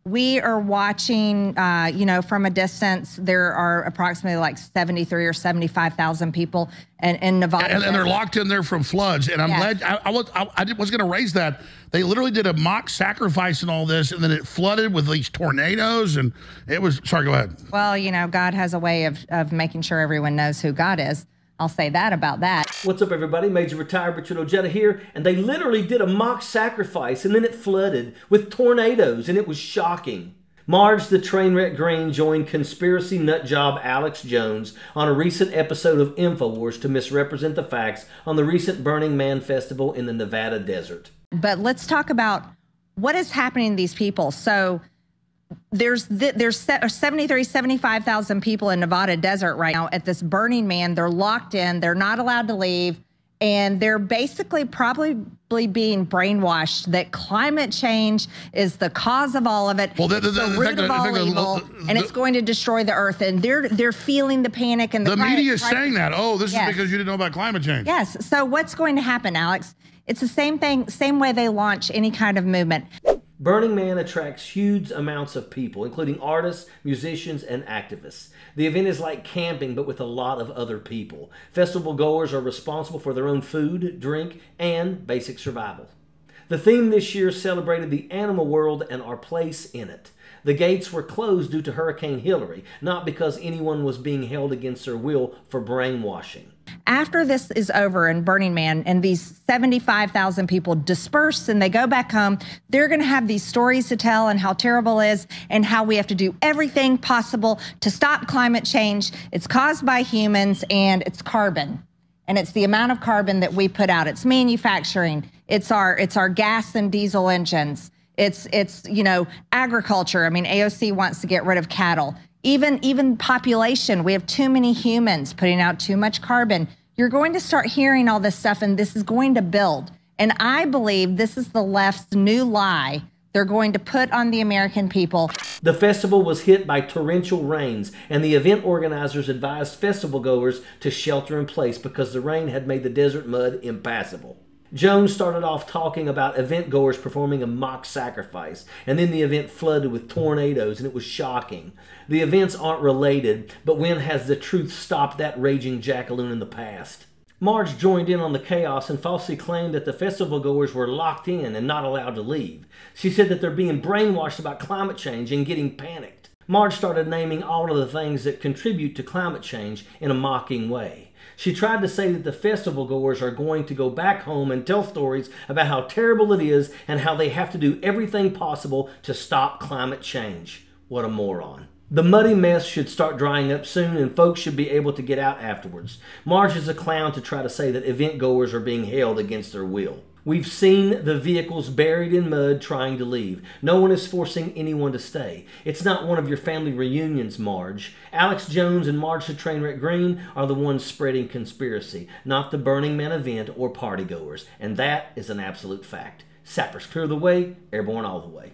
We are watching, from a distance. There are approximately like 73 or 75,000 people in Nevada. And they're locked in there from floods. And I'm glad, I was going to raise that. They literally did a mock sacrifice and all this, and then it flooded with these tornadoes. And it was, sorry, go ahead. Well, God has a way of making sure everyone knows who God is. I'll say that about that. What's up, everybody? Major Retired Richard Ojeda here, and they literally did a mock sacrifice, and then it flooded with tornadoes, and it was shocking. Marge the Trainwreck Greene joined conspiracy nutjob Alex Jones on a recent episode of InfoWars to misrepresent the facts on the recent Burning Man festival in the Nevada desert. But let's talk about what is happening to these people. So there's 73, 75,000 people in Nevada desert right now at this Burning Man. They're locked in. They're not allowed to leave. And they're basically probably being brainwashed that climate change is the cause of all of it. Well, it's the root of all evil, and it's going to destroy the earth. And they're feeling the panic. And the media is saying that. Oh, this is because you didn't know about climate change. Yes. So what's going to happen, Alex? It's the same thing, same way they launch any kind of movement. Burning Man attracts huge amounts of people, including artists, musicians, and activists. The event is like camping, but with a lot of other people. Festival goers are responsible for their own food, drink, and basic survival. The theme this year celebrated the animal world and our place in it. The gates were closed due to Hurricane Hillary, not because anyone was being held against their will for brainwashing. After this is over in Burning Man and these 75,000 people disperse and they go back home, they're going to have these stories to tell and how terrible it is and how we have to do everything possible to stop climate change. It's caused by humans and it's carbon. And it's the amount of carbon that we put out. It's manufacturing. It's our gas and diesel engines. It's agriculture. I mean, AOC wants to get rid of cattle. Even population, we have too many humans putting out too much carbon. You're going to start hearing all this stuff, and this is going to build. And I believe this is the left's new lie they're going to put on the American people. The festival was hit by torrential rains, and the event organizers advised festival goers to shelter in place because the rain had made the desert mud impassable. Jones started off talking about event goers performing a mock sacrifice, and then the event flooded with tornadoes, and it was shocking. The events aren't related, but when has the truth stopped that raging jackaloon in the past? Marge joined in on the chaos and falsely claimed that the festival goers were locked in and not allowed to leave. She said that they're being brainwashed about climate change and getting panicked. Marge started naming all of the things that contribute to climate change in a mocking way. She tried to say that the festival goers are going to go back home and tell stories about how terrible it is and how they have to do everything possible to stop climate change. What a moron. The muddy mess should start drying up soon and folks should be able to get out afterwards. Marge is a clown to try to say that event goers are being held against their will. We've seen the vehicles buried in mud trying to leave. No one is forcing anyone to stay. It's not one of your family reunions, Marge. Alex Jones and Marge the Trainwreck Greene are the ones spreading conspiracy, not the Burning Man event or partygoers. And that is an absolute fact. Sappers clear the way, airborne all the way.